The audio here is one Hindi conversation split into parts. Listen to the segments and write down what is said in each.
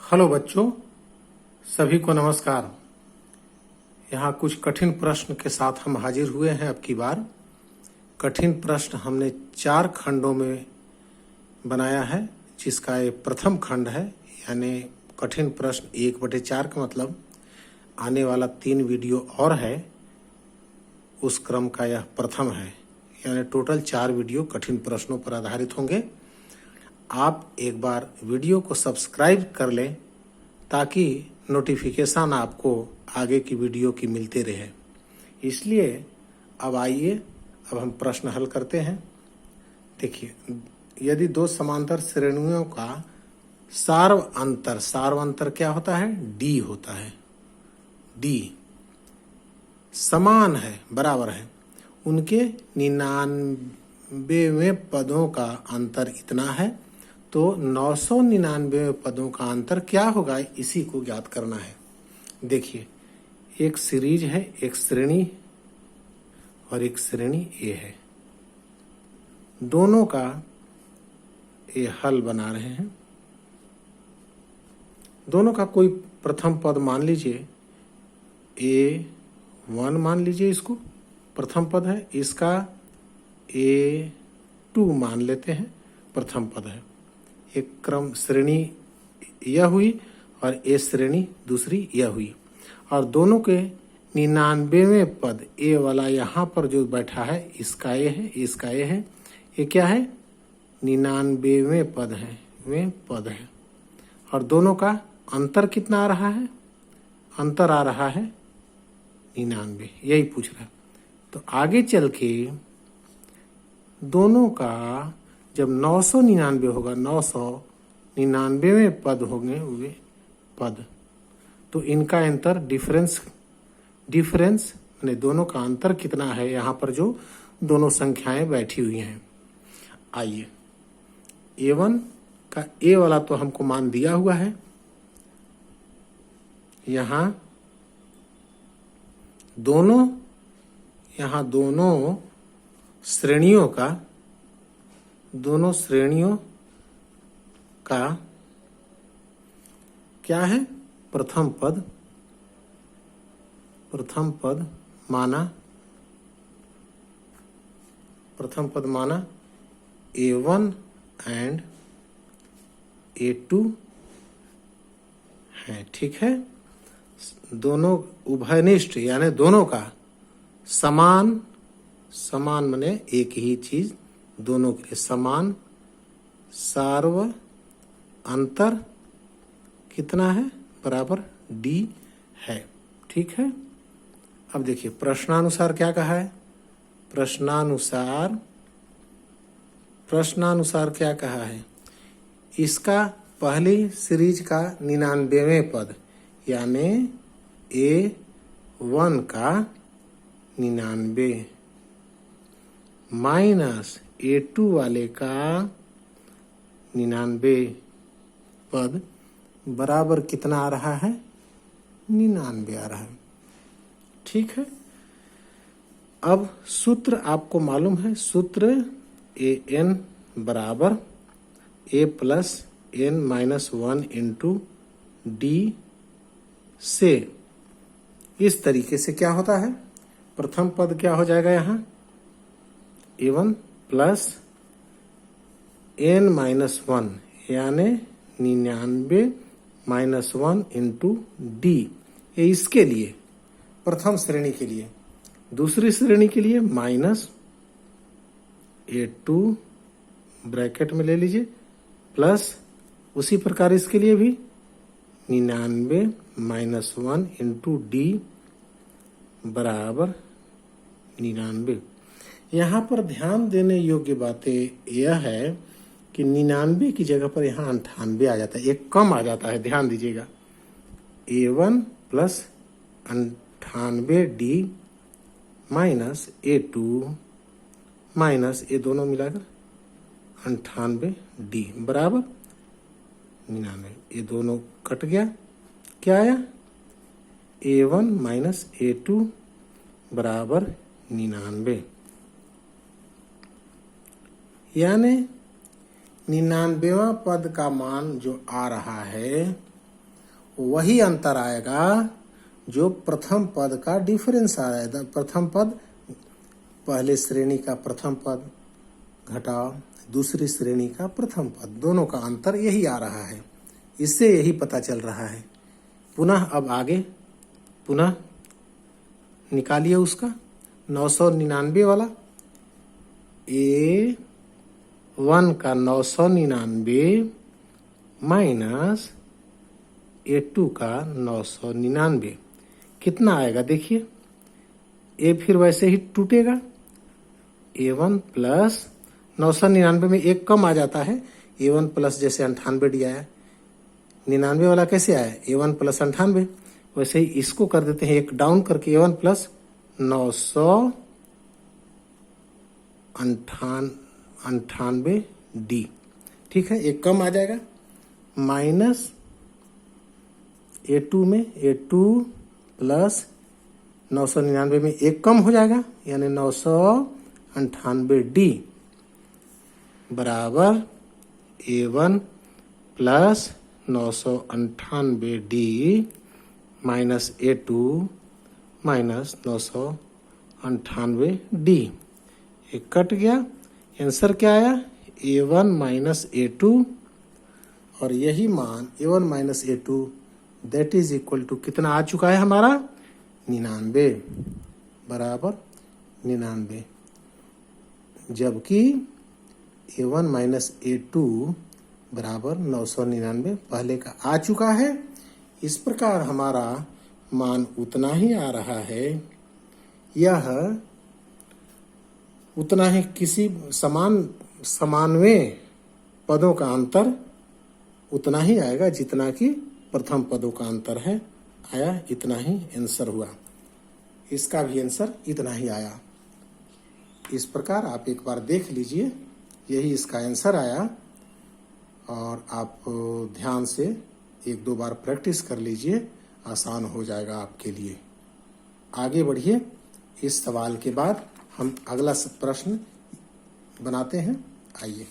हेलो बच्चों, सभी को नमस्कार। यहाँ कुछ कठिन प्रश्न के साथ हम हाजिर हुए हैं। अब की बार कठिन प्रश्न हमने 4 खंडों में बनाया है, जिसका ये प्रथम खंड है। यानी कठिन प्रश्न 1/4 का मतलब आने वाला 3 वीडियो और है, उस क्रम का यह प्रथम है। यानी टोटल 4 वीडियो कठिन प्रश्नों पर आधारित होंगे। आप एक बार वीडियो को सब्सक्राइब कर लें ताकि नोटिफिकेशन आपको आगे की वीडियो की मिलते रहे। इसलिए अब आइए, अब हम प्रश्न हल करते हैं। देखिए, यदि 2 समांतर श्रेणियों का सार्वअंतर क्या होता है? डी होता है। डी समान है, बराबर है, उनके 99वें पदों का अंतर इतना है, तो 999 पदों का अंतर क्या होगा, इसी को ज्ञात करना है। देखिए, एक सीरीज है, एक श्रेणी और एक श्रेणी ए है। दोनों का ये हल बना रहे हैं। दोनों का कोई प्रथम पद मान लीजिए, A1 मान लीजिए, इसको प्रथम पद है। इसका A2 मान लेते हैं, प्रथम पद है। एक क्रम श्रेणी यह हुई और ए श्रेणी दूसरी यह हुई, और दोनों के 99वें पद ए वाला यहाँ पर जो बैठा है, इसका ए है, इसका ए है। ये क्या है? 99वें पद है, वे पद है। और दोनों का अंतर कितना आ रहा है? अंतर आ रहा है 99, यही पूछ रहा है। तो आगे चल के दोनों का जब 999 होगा, 999वें पद होंगे वे पद, तो इनका अंतर डिफरेंस यानी दोनों का अंतर कितना है, यहाँ पर जो दोनों संख्याएं बैठी हुई हैं। आइए, A1 का ए वाला तो हमको मान दिया हुआ है। यहाँ दोनों श्रेणियों का क्या है? प्रथम पद माना A1 एंड A2 है। ठीक है, दोनों उभयनिष्ठ यानी दोनों का समान माने एक ही चीज, दोनों के लिए समान। सार्व अंतर कितना है? बराबर डी है। ठीक है, अब देखिए प्रश्नानुसार क्या कहा है। प्रश्नानुसार क्या कहा है? इसका पहली सीरीज का 99वें पद यानी A1 का 99 माइनस A2 वाले का 99 पद बराबर कितना आ रहा है? 99 आ रहा है। ठीक है, अब सूत्र आपको मालूम है। सूत्र AN बराबर A plus N-1 into D से इस तरीके से क्या होता है? प्रथम पद क्या हो जाएगा यहाँ? A1 प्लस N-1 यानी 99 माइनस 1 इंटू डी। ये इसके लिए प्रथम श्रेणी के लिए। दूसरी श्रेणी के लिए माइनस A2 ब्रैकेट में ले लीजिए, प्लस उसी प्रकार इसके लिए भी 99 माइनस 1 इंटू डी बराबर 99। यहाँ पर ध्यान देने योग्य बातें यह है कि 99 की जगह पर यहाँ 98 आ जाता है, एक कम आ जाता है, ध्यान दीजिएगा। A1 plus 98 D minus A2 minus ये दोनों मिलाकर 98 डी बराबर 99। ये दोनों कट गया, क्या आया? A1 माइनस A2 बराबर 99। यानी 99वां पद का मान जो आ रहा है वही अंतर आएगा जो प्रथम पद का डिफरेंस आ रहा है। प्रथम पद, पहले श्रेणी का प्रथम पद घटाओ दूसरी श्रेणी का प्रथम पद, दोनों का अंतर यही आ रहा है। इससे यही पता चल रहा है। पुनः अब आगे पुनः निकालिए उसका 999 वाला। A1 का 999 माइनस A2 का 999 कितना आएगा देखिए। ए फिर वैसे ही टूटेगा। A1 प्लस 999 में एक कम आ जाता है। A1 प्लस जैसे 98 आया, 99 वाला कैसे आया, A1 प्लस 98, वैसे ही इसको कर देते हैं एक डाउन करके A1 प्लस 998 D। ठीक है, एक कम आ जाएगा। माइनस A2 में A2 प्लस 999 में एक कम हो जाएगा, यानी 998 D बराबर A1 plus 998 D minus A2 minus 998 D। एक कट गया। आंसर क्या आया, A1 माइनस A2, और यही मान A1 minus A2 that is equal to कितना आ चुका है हमारा, 99 बराबर 99। जबकि A1 माइनस A2 बराबर 999 पहले का आ चुका है। इस प्रकार हमारा मान उतना ही आ रहा है। यह उतना ही किसी समानवे पदों का अंतर उतना ही आएगा जितना कि प्रथम पदों का अंतर है, आया इतना ही आंसर हुआ। इसका भी आंसर इतना ही आया। इस प्रकार आप एक बार देख लीजिए, यही इसका आंसर आया। और आप ध्यान से एक दो बार प्रैक्टिस कर लीजिए, आसान हो जाएगा आपके लिए। आगे बढ़िए। इस सवाल के बाद हम अगला प्रश्न बनाते हैं। आइए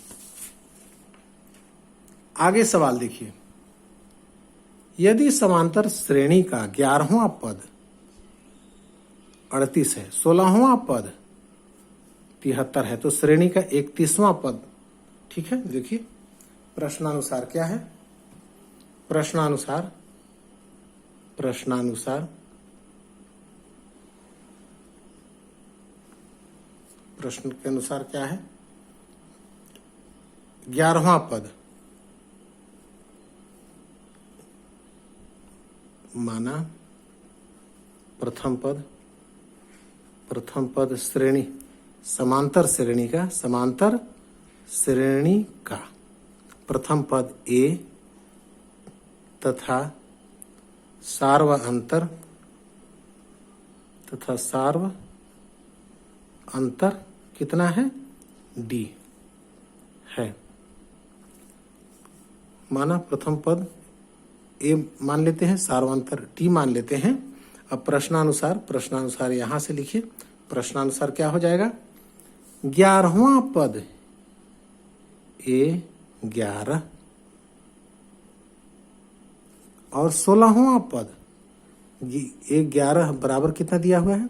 आगे सवाल देखिए। यदि समांतर श्रेणी का 11वां पद 38 है, 16वां पद 73 है, तो श्रेणी का 31वां पद, ठीक है। देखिए प्रश्नानुसार क्या है। प्रश्नानुसार प्रश्न के अनुसार क्या है, 11वां पद माना प्रथम पद श्रेणी समांतर श्रेणी का प्रथम पद A तथा सार्व अंतर कितना है, D है। माना प्रथम पद A मान लेते हैं, सार्वांतर D मान लेते हैं। अब प्रश्नानुसार यहां से लिखिए। प्रश्नानुसार क्या हो जाएगा, 11वां पद A11 और 16वां पद A11 बराबर कितना दिया हुआ है,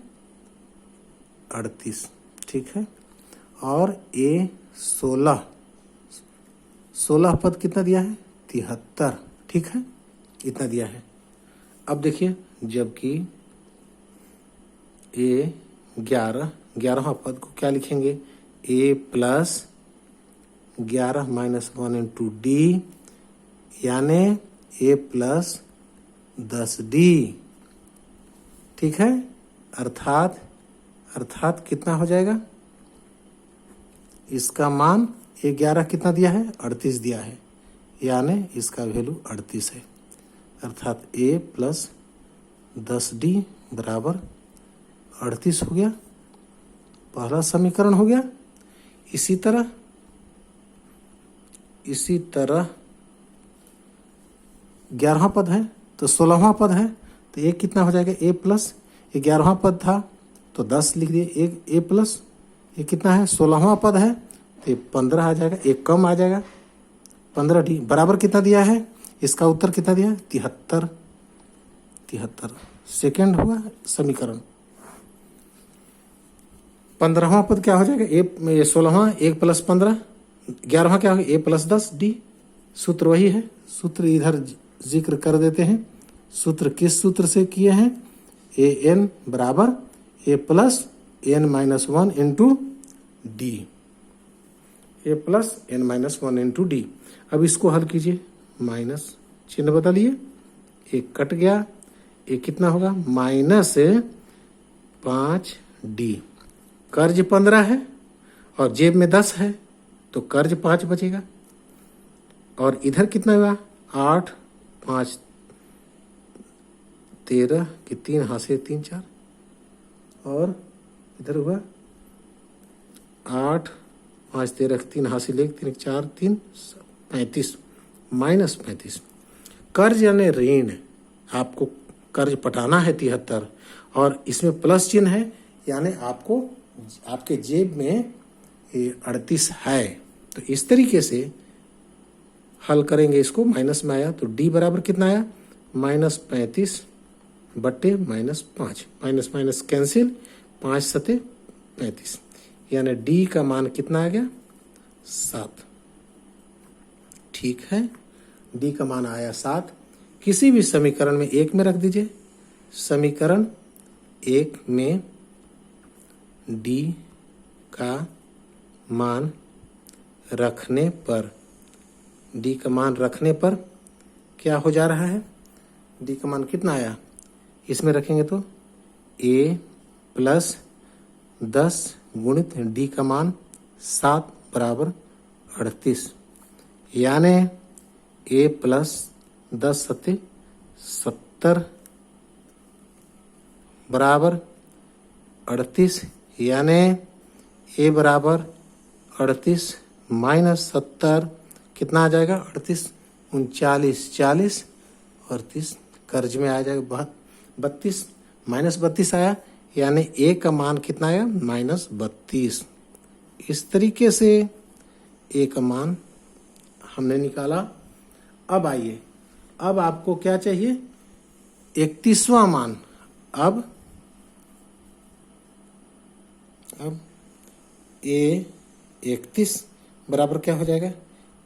38, ठीक है। और A16 पद कितना दिया है, 73, ठीक है, इतना दिया है। अब देखिए, जबकि A11वां पद को क्या लिखेंगे, A plus 11 minus 1 into D, यानी A प्लस 10D, ठीक है। अर्थात कितना हो जाएगा, इसका मान A11 कितना दिया है, 38 दिया है, यानी इसका वैल्यू 38 है। अर्थात A प्लस 10D बराबर 38 हो गया। पहला समीकरण हो गया। इसी तरह 11वां पद है तो 16वां पद है, तो एक कितना हो जाएगा, A प्लस 11वां पद था तो 10 लिख दिए, एक A प्लस ये कितना है, 16वां पद है तो 15 आ जाएगा, एक कम आ जाएगा, 15D बराबर कितना दिया है, इसका उत्तर कितना दिया है, 73 73 सेकेंड हुआ समीकरण। 15वां पद क्या हो जाएगा? ए 16वां 1 + 15, 11वां क्या होगा? ए + 10 डी। सूत्र वही है, सूत्र इधर जिक्र कर देते हैं। सूत्र किस सूत्र से किए हैं? ए एन बराबर a plus n minus 1 into d, a plus n minus 1 into d. अब इसको हल कीजिए, माइनस चिन्ह बदलिए, एक कट गया, एक कितना होगा? -5D। कर्ज 15 है और जेब में 10 है तो कर्ज 5 बचेगा। और इधर कितना हुआ? 8 5 13 की 3 हाथ से 3 4, और इधर हुआ 8 5 13 की 3 हाथ से 3 4 3 35 -35। कर्ज यानी ऋण, आपको कर्ज पटाना है 73 और इसमें प्लस चिन्ह है, यानी आपको आपके जेब में 38 है। तो इस तरीके से हल करेंगे इसको। माइनस में आया तो डी बराबर कितना आया? -35 बट्टे -5, माइनस माइनस कैंसिल, 5 सते 35, यानी डी का मान कितना आ गया? 7। ठीक है, डी का मान आया 7। किसी भी समीकरण में 1 में रख दीजिए। समीकरण 1 में डी का मान रखने पर, डी का मान रखने पर क्या हो जा रहा है? डी का मान कितना आया? इसमें रखेंगे तो a + 10 गुणित डी का मान 7 बराबर 38, यानी a + 10 सत्ते 70 बराबर 38, यानी a बराबर 38 - 70 कितना आ जाएगा? 38 39 40 और 30 कर्ज में आ जाएगा 32, -32 आया, यानी a का मान कितना आया? -32। इस तरीके से a का मान हमने निकाला। अब आइए, अब आपको क्या चाहिए? 31वां मान। अब a 31 बराबर क्या हो जाएगा?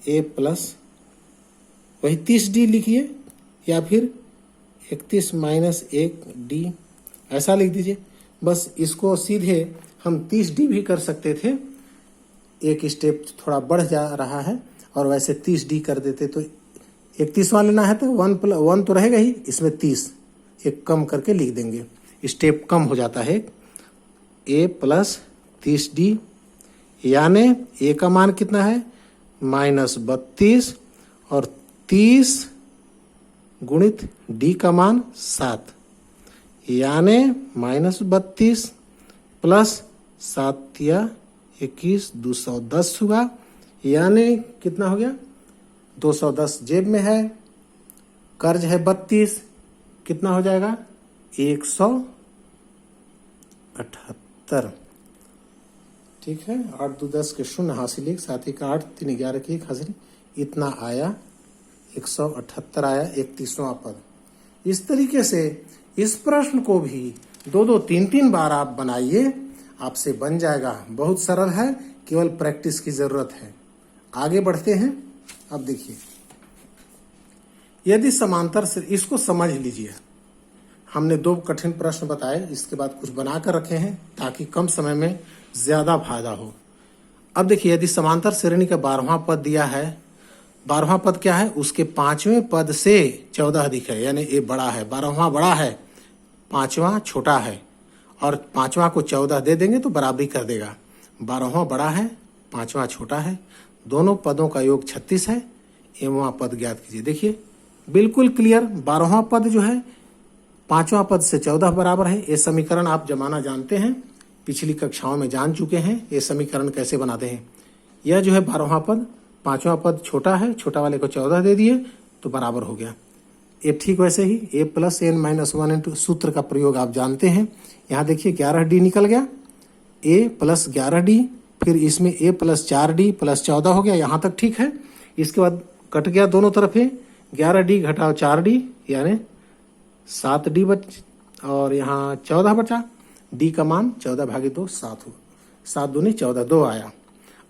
a प्लस वही 30D लिखिए, या फिर 31 - 1D ऐसा लिख दीजिए। बस इसको सीधे हम 30D भी कर सकते थे, एक स्टेप थोड़ा बढ़ जा रहा है, और वैसे 30D कर देते तो 31वां लेना है तो 1 तो रहेगा ही, इसमें 30 एक कम करके लिख देंगे, स्टेप कम हो जाता है। a + 30D, यानी a का मान कितना है? -32 और 30 गुणित d का मान 7, यानी -32 प्लस 7 या 21 210 हुआ, यानी कितना हो गया? 210 जेब में है, कर्ज है 32, कितना हो जाएगा? 178। ठीक है, 8 2 10 के 0 हासिल 1, 7 1 8 3 11 की 1 हाजिरी, इतना आया 178 आया 31वां पद। इस तरीके से इस प्रश्न को भी 2 3 बार आप बनाइए, आपसे बन जाएगा। बहुत सरल है, केवल प्रैक्टिस की जरूरत है। आगे बढ़ते हैं। अब देखिए, यदि समांतर से, इसको समझ लीजिए, हमने 2 कठिन प्रश्न बताए, इसके बाद कुछ बनाकर रखे हैं ताकि कम समय में ज्यादा फायदा हो। अब देखिए, यदि समांतर श्रेणी का 12वां पद दिया है, 12वां पद क्या है? उसके 5वें पद से 14 अधिक है, यानी ये बड़ा है, 12वां बड़ा है, 5वां छोटा है, और 5वां को 14 दे देंगे तो बराबरी कर देगा। 12वां बड़ा है, 5वां छोटा है, दोनों पदों का योग 36 है। एवं पद ज्ञात कीजिए। देखिए बिल्कुल क्लियर, 12वां पद जो है 5वां पद से 14 बराबर है। ये समीकरण आप जमाना जानते हैं, पिछली कक्षाओं में जान चुके हैं ये समीकरण कैसे बनाते हैं। यह जो है 12वां पद, 5वां पद छोटा है, छोटा वाले को 14 दे दिए तो बराबर हो गया। ये ठीक वैसे ही a + n - 1 इंटू सूत्र का प्रयोग आप जानते हैं। यहाँ देखिए 11D निकल गया, a + 11D, फिर इसमें a + 4D + 14 हो गया, यहाँ तक ठीक है। इसके बाद कट गया दोनों तरफ है, 11D घटाओ 4D यानी 7d और यहाँ 14 बचा। d का मान 14/2 7 हो, 7 दूनी 14, 2 आया।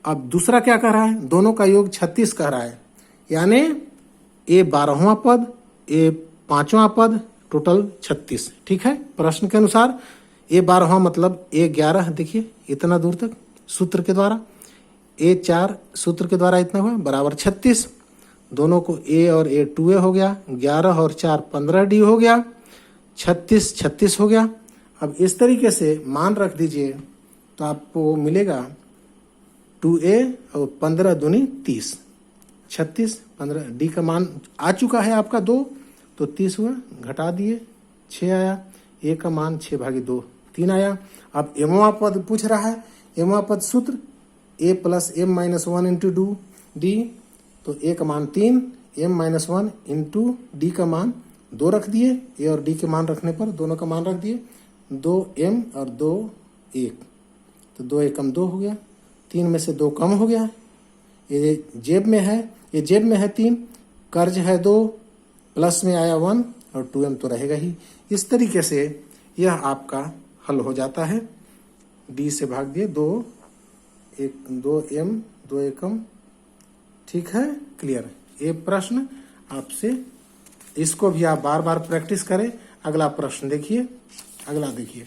अब दूसरा क्या कह रहा है, दोनों का योग 36 कह रहा है, यानी a 12वां पद, a 5वां पद, टोटल 36। ठीक है, प्रश्न के अनुसार a 12वां मतलब a 11, देखिए इतना दूर तक सूत्र के द्वारा, a 4 सूत्र के द्वारा इतना हुआ बराबर 36। दोनों को a और a 2a हो गया, 11 और 4 15d हो गया, 36 36 हो गया। अब इस तरीके से मान रख दीजिए तो आपको मिलेगा 2a और 15 दूनी 30, 36 15, d का मान आ चुका है आपका 2, तो 30 हुआ, घटा दिए 6 आया, a का मान 6/2 3 आया। अब mवां पद पूछ रहा है, mवां पद सूत्र a + m-1 इंटू d, तो a का मान 3, m-1 इंटू d का मान 2 रख दिए, a और d के मान रखने पर दोनों का मान रख दिए, 2m और 2 1, तो 2 एकम 2 हो गया, 3 में से 2 कम हो गया, ये जेब में है, ये जेब में है 3, कर्ज है 2, प्लस में आया 1 और 2m तो रहेगा ही। इस तरीके से यह आपका हल हो जाता है। d से भाग दिए 2 2m 2 एकम, ठीक है, क्लियर। ये प्रश्न आपसे, इसको भी आप बार बार प्रैक्टिस करें। अगला प्रश्न देखिए, अगला देखिए,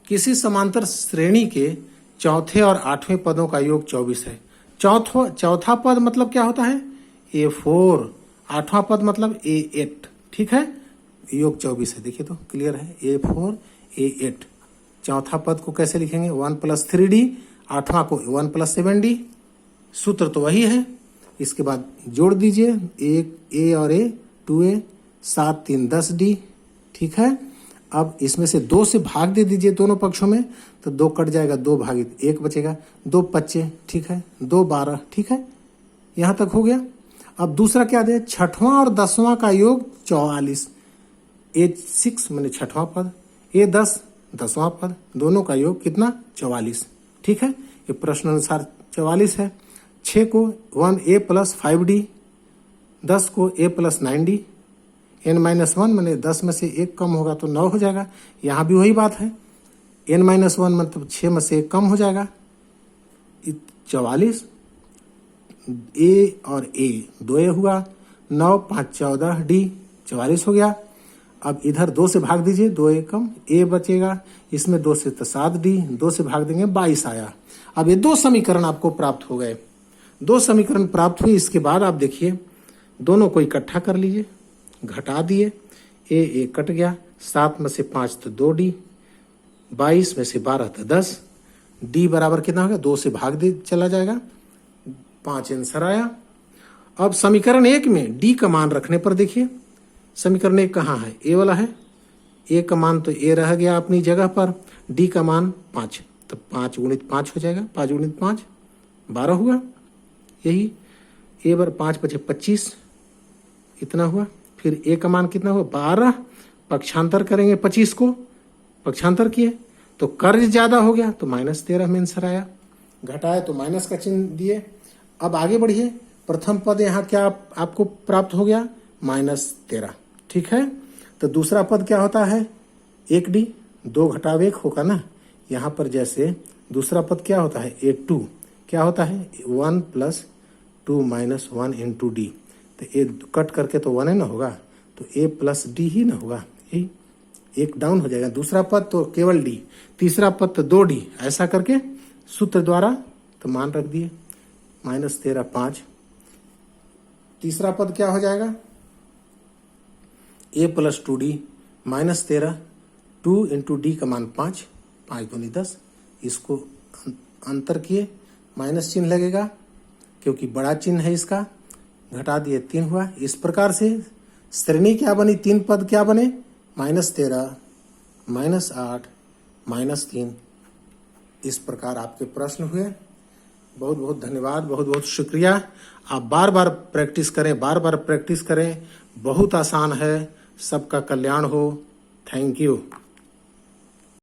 किसी समांतर श्रेणी के चौथे और 8वें पदों का योग 24 है। चौथा पद मतलब क्या होता है, a4, 8वां पद मतलब a8, ठीक है, योग 24 है, देखिए तो क्लियर है, a4 a8। चौथा पद को कैसे लिखेंगे, 1 + 3d, 8वां को 1 + 7d, सूत्र तो वही है। इसके बाद जोड़ दीजिए, एक a और a 2a, 7 3 10d, ठीक है। अब इसमें से 2 से भाग दे दीजिए दोनों पक्षों में, तो 2 कट जाएगा, 2 भागित 1 बचेगा, 2 25, ठीक है, 2 12, ठीक है, यहां तक हो गया। अब दूसरा क्या दे, 6वां और 10वां का योग 44, a6 मैंने 6वां पद, a10 10वां पद, दोनों का योग कितना 44, ठीक है, ये प्रश्न अनुसार 44 है। 6 को 1a + 5d, 10 को a + 9d, n-1 मैंने 10 में से 1 कम होगा तो 9 हो जाएगा, यहाँ भी वही बात है, n-1 मतलब 6 में से 1 कम हो जाएगा, 44, a और a 2a हुआ, 9 5 14 d 44 हो गया। अब इधर 2 से भाग दीजिए, 2 एकम, a बचेगा, इसमें 2 से तो 7d, 2 से भाग देंगे 22 आया। अब ये 2 समीकरण आपको प्राप्त हो गए, 2 समीकरण प्राप्त हुए। इसके बाद आप देखिए, दोनों को इकट्ठा कर लीजिए, घटा दिए, a कट गया, 7 में से 5 तो 2d, 22 में से 12 तो 10, d बराबर कितना होगा, 2 से भाग दे चला जाएगा, 5 आंसर आया। अब समीकरण 1 में d का मान रखने पर देखिए, समीकरण 1 कहाँ है, a वाला है, a का मान तो a रह गया अपनी जगह पर, d का मान 5, तो 5 × 5 हो जाएगा, 5 × 5 12 हुआ, यही a बर 5 बचे 25, इतना हुआ। फिर a का मान कितना हुआ 12, पक्षांतर करेंगे 25 को, पक्षांतर किए तो कर्ज ज्यादा हो गया, तो -13 में आंसर आया, घटाए तो माइनस का चिन्ह दिए। अब आगे बढ़िए, प्रथम पद यहाँ क्या आपको प्राप्त हो गया, -13, ठीक है। तो दूसरा पद क्या होता है, 1d, 2 घटाव 1 होगा ना, यहाँ पर जैसे दूसरा पद क्या होता है, a2 क्या होता है, 1 + 2 - 1 इंटू d, तो a कट करके तो 1 है ना होगा, तो a + d ही ना होगा, यही 1 डाउन हो जाएगा। दूसरा पद तो केवल d, तीसरा पद तो 2d, ऐसा करके सूत्र द्वारा तो मान रख दिए, -13 5। तीसरा पद क्या हो जाएगा, a + 2d -13, 2 इंटू d का मान 5, 5 दूनी 10, इसको अंतर किए, माइनस चिन्ह लगेगा क्योंकि बड़ा चिन्ह है इसका, घटा दिए 3 हुआ। इस प्रकार से श्रेणी क्या बनी, 3 पद क्या बने, -13 -8 -3। इस प्रकार आपके प्रश्न हुए। बहुत बहुत धन्यवाद, बहुत बहुत शुक्रिया। आप बार बार प्रैक्टिस करें, बार बार प्रैक्टिस करें, बहुत आसान है। सबका कल्याण हो। Thank you.